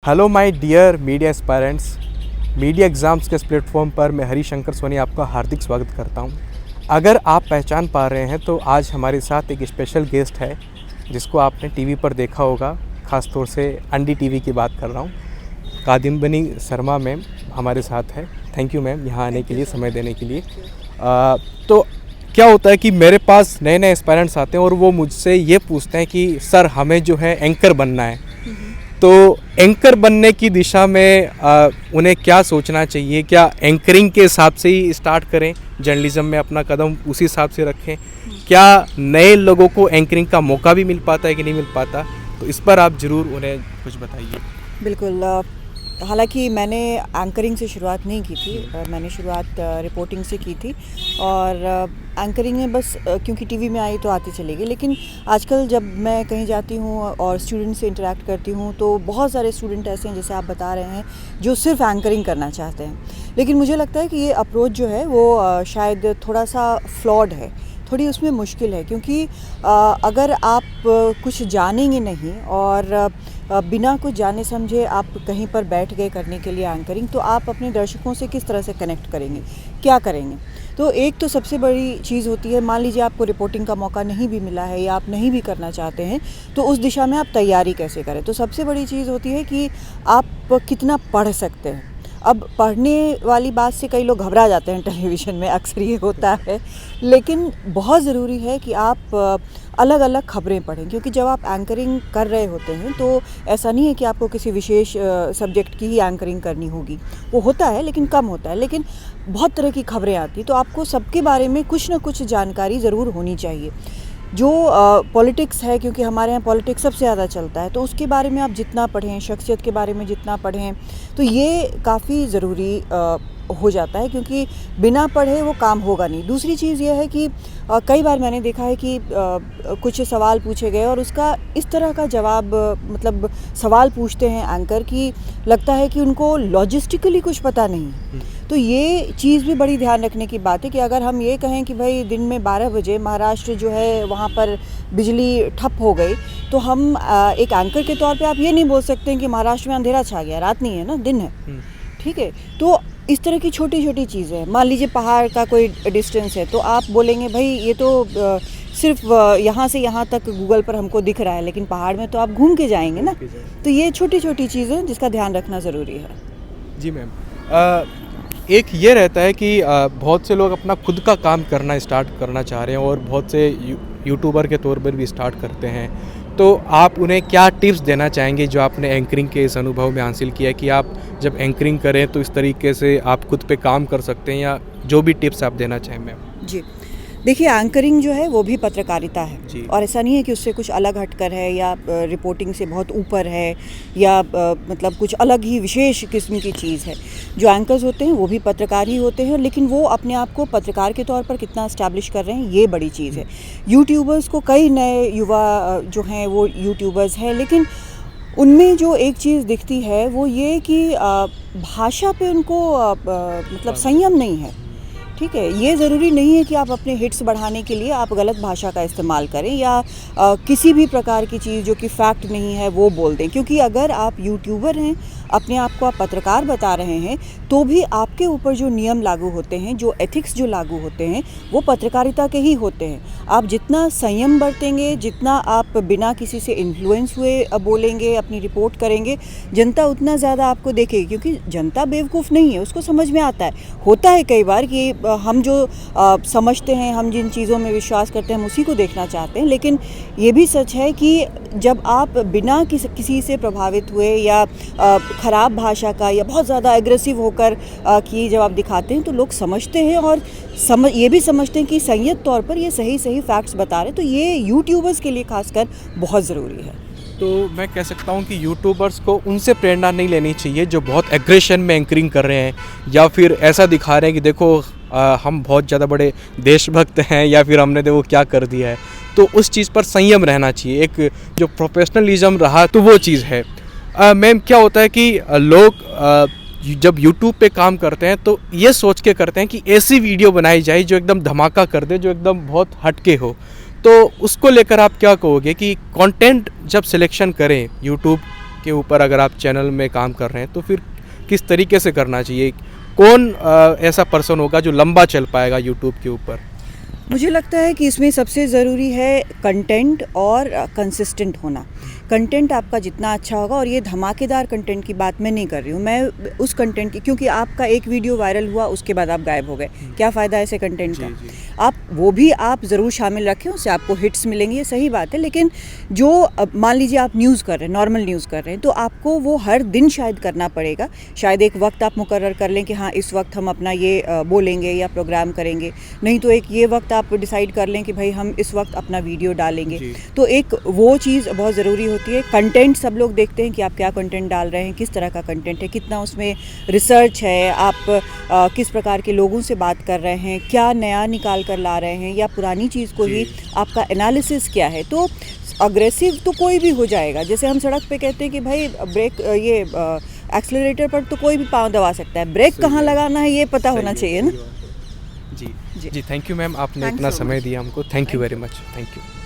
Hello my dear media aspirants. Media exams के इस platform पर मैं हरिशंकर सोनी आपका हार्दिक स्वागत करता हूं। अगर आप पहचान पा रहे हैं तो आज हमारे साथ एक स्पेशल गेस्ट है जिसको आपने टीवी पर देखा होगा, ख़ास तौर से अंडी टीवी की बात कर रहा हूं। कादिम्बनी शर्मा मैम हमारे साथ है। थैंक यू मैम यहाँ आने के लिए, समय देने के लिए। तो क्या होता है कि मेरे पास नए नए एस्पायरेंट्स आते हैं और वो मुझसे ये पूछते हैं कि सर हमें जो है एंकर बनना है, तो एंकर बनने की दिशा में उन्हें क्या सोचना चाहिए? क्या एंकरिंग के हिसाब से ही स्टार्ट करें, जर्नलिज्म में अपना कदम उसी हिसाब से रखें? क्या नए लोगों को एंकरिंग का मौका भी मिल पाता है कि नहीं मिल पाता? तो इस पर आप ज़रूर उन्हें कुछ बताइए। बिल्कुल। हालांकि मैंने एंकरिंग से शुरुआत नहीं की थी, मैंने शुरुआत रिपोर्टिंग से की थी और एंकरिंग में बस क्योंकि टीवी में आई तो आती चली गई। लेकिन आजकल जब मैं कहीं जाती हूँ और स्टूडेंट से इंटरेक्ट करती हूँ तो बहुत सारे स्टूडेंट ऐसे हैं, जैसे आप बता रहे हैं, जो सिर्फ एंकरिंग करना चाहते हैं। लेकिन मुझे लगता है कि ये अप्रोच जो है वो शायद थोड़ा सा फ्लॉड है, थोड़ी उसमें मुश्किल है। क्योंकि अगर आप कुछ जानेंगे नहीं और बिना कुछ जाने समझे आप कहीं पर बैठ गए करने के लिए एंकरिंग, तो आप अपने दर्शकों से किस तरह से कनेक्ट करेंगे, क्या करेंगे? तो एक तो सबसे बड़ी चीज़ होती है, मान लीजिए आपको रिपोर्टिंग का मौका नहीं भी मिला है या आप नहीं भी करना चाहते हैं, तो उस दिशा में आप तैयारी कैसे करें? तो सबसे बड़ी चीज़ होती है कि आप कितना पढ़ सकते हैं। अब पढ़ने वाली बात से कई लोग घबरा जाते हैं, टेलीविज़न में अक्सर ये होता है। लेकिन बहुत ज़रूरी है कि आप अलग अलग खबरें पढ़ें, क्योंकि जब आप एंकरिंग कर रहे होते हैं तो ऐसा नहीं है कि आपको किसी विशेष सब्जेक्ट की ही एंकरिंग करनी होगी। वो होता है लेकिन कम होता है। लेकिन बहुत तरह की खबरें आती, तो आपको सबके बारे में कुछ ना कुछ जानकारी ज़रूर होनी चाहिए। जो पॉलिटिक्स है, क्योंकि हमारे यहाँ पॉलिटिक्स सबसे ज़्यादा चलता है, तो उसके बारे में आप जितना पढ़ें, शख्सियत के बारे में जितना पढ़ें, तो ये काफ़ी ज़रूरी हो जाता है। क्योंकि बिना पढ़े वो काम होगा नहीं। दूसरी चीज़ ये है कि कई बार मैंने देखा है कि कुछ सवाल पूछे गए और उसका इस तरह का जवाब, मतलब सवाल पूछते हैं एंकर कि लगता है कि उनको लॉजिस्टिकली कुछ पता नहीं। तो ये चीज़ भी बड़ी ध्यान रखने की बात है कि अगर हम ये कहें कि भाई दिन में 12 बजे महाराष्ट्र जो है वहाँ पर बिजली ठप हो गई, तो हम एक एंकर के तौर पे आप ये नहीं बोल सकते हैं कि महाराष्ट्र में अंधेरा छा गया। रात नहीं है ना, दिन है। ठीक है। तो इस तरह की छोटी छोटी चीज़ें हैं। मान लीजिए पहाड़ का कोई डिस्टेंस है, तो आप बोलेंगे भाई ये तो सिर्फ यहाँ से यहाँ तक गूगल पर हमको दिख रहा है, लेकिन पहाड़ में तो आप घूम के जाएंगे ना। तो ये छोटी छोटी चीज़ें जिसका ध्यान रखना ज़रूरी है। जी मैम, एक ये रहता है कि बहुत से लोग अपना खुद का काम करना स्टार्ट करना चाह रहे हैं और बहुत से यूट्यूबर के तौर पर भी स्टार्ट करते हैं। तो आप उन्हें क्या टिप्स देना चाहेंगे जो आपने एंकरिंग के इस अनुभव में हासिल किया है कि आप जब एंकरिंग करें तो इस तरीके से आप खुद पे काम कर सकते हैं, या जो भी टिप्स आप देना चाहें मैम? जी, देखिए, एंकरिंग जो है वो भी पत्रकारिता है और ऐसा नहीं है कि उससे कुछ अलग हटकर है या रिपोर्टिंग से बहुत ऊपर है या मतलब कुछ अलग ही विशेष किस्म की चीज़ है। जो एंकर्स होते हैं वो भी पत्रकार ही होते हैं, लेकिन वो अपने आप को पत्रकार के तौर पर कितना इस्टेब्लिश कर रहे हैं, ये बड़ी चीज़ है। यूट्यूबर्स को कई नए युवा जो हैं वो यूट्यूबर्स हैं, लेकिन उनमें जो एक चीज़ दिखती है वो ये कि भाषा पे उनको मतलब संयम नहीं है। ठीक है, ये ज़रूरी नहीं है कि आप अपने हिट्स बढ़ाने के लिए आप गलत भाषा का इस्तेमाल करें या किसी भी प्रकार की चीज़ जो कि फैक्ट नहीं है वो बोल दें। क्योंकि अगर आप यूट्यूबर हैं, अपने आप को आप पत्रकार बता रहे हैं, तो भी आपके ऊपर जो नियम लागू होते हैं, जो एथिक्स जो लागू होते हैं, वो पत्रकारिता के ही होते हैं। आप जितना संयम बरतेंगे, जितना आप बिना किसी से इन्फ्लुएंस हुए बोलेंगे, अपनी रिपोर्ट करेंगे, जनता उतना ज़्यादा आपको देखेगी। क्योंकि जनता बेवकूफ़ नहीं है, उसको समझ में आता है। होता है कई बार कि हम जो समझते हैं, हम जिन चीज़ों में विश्वास करते हैं, हम उसी को देखना चाहते हैं। लेकिन ये भी सच है कि जब आप बिना किसी से प्रभावित हुए या ख़राब भाषा का या बहुत ज़्यादा एग्रेसिव होकर कि जब आप दिखाते हैं, तो लोग समझते हैं और ये भी समझते हैं कि संयत तौर पर ये सही फैक्ट्स बता रहे हैं। तो ये यूट्यूबर्स के लिए खासकर बहुत ज़रूरी है। तो मैं कह सकता हूँ कि यूट्यूबर्स को उनसे प्रेरणा नहीं लेनी चाहिए जो बहुत एग्रेशन में एंकरिंग कर रहे हैं या फिर ऐसा दिखा रहे हैं कि देखो हम बहुत ज़्यादा बड़े देशभक्त हैं या फिर हमने देखो क्या कर दिया है। तो उस चीज़ पर संयम रहना चाहिए। एक जो प्रोफेशनलिज्म रहा तो वो चीज़ है। मैम, क्या होता है कि लोग जब यूट्यूब पे काम करते हैं तो ये सोच के करते हैं कि ऐसी वीडियो बनाई जाए जो एकदम धमाका कर दे, जो एकदम बहुत हटके हो। तो उसको लेकर आप क्या कहोगे कि कंटेंट जब सिलेक्शन करें यूट्यूब के ऊपर अगर आप चैनल में काम कर रहे हैं तो फिर किस तरीके से करना चाहिए? कौन ऐसा पर्सन होगा जो लंबा चल पाएगा यूट्यूब के ऊपर? मुझे लगता है कि इसमें सबसे ज़रूरी है कंटेंट और कंसिस्टेंट होना। कंटेंट आपका जितना अच्छा होगा, और ये धमाकेदार कंटेंट की बात मैं नहीं कर रही हूँ, मैं उस कंटेंट की, क्योंकि आपका एक वीडियो वायरल हुआ उसके बाद आप गायब हो गए, क्या फ़ायदा ऐसे कंटेंट का? आप वो भी आप ज़रूर शामिल रखें, उससे आपको हिट्स मिलेंगे, ये सही बात है। लेकिन जो मान लीजिए आप न्यूज़ कर रहे हैं, नॉर्मल न्यूज़ कर रहे हैं, तो आपको वो हर दिन शायद करना पड़ेगा। शायद एक वक्त आप मुकर्रर कर लें कि हाँ इस वक्त हम अपना ये बोलेंगे या प्रोग्राम करेंगे, नहीं तो एक ये वक्त आप डिसाइड कर लें कि भाई हम इस वक्त अपना वीडियो डालेंगे। तो एक वो चीज़ बहुत ज़रूरी होती है। कंटेंट सब लोग देखते हैं कि आप क्या कंटेंट डाल रहे हैं, किस तरह का कंटेंट है, कितना उसमें रिसर्च है, आप किस प्रकार के लोगों से बात कर रहे हैं, क्या नया निकाल कर ला रहे हैं, या पुरानी चीज़ को ही आपका एनालिसिस क्या है। तो अग्रेसिव तो कोई भी हो जाएगा, जैसे हम सड़क पे कहते हैं कि भाई ब्रेक, ये एक्सेलरेटर पर तो कोई भी पाँव दबा सकता है, ब्रेक कहाँ लगाना है ये पता होना चाहिए ना। जी, थैंक यू मैम, आपने इतना समय दिया हमको। Thank you very much, thank you.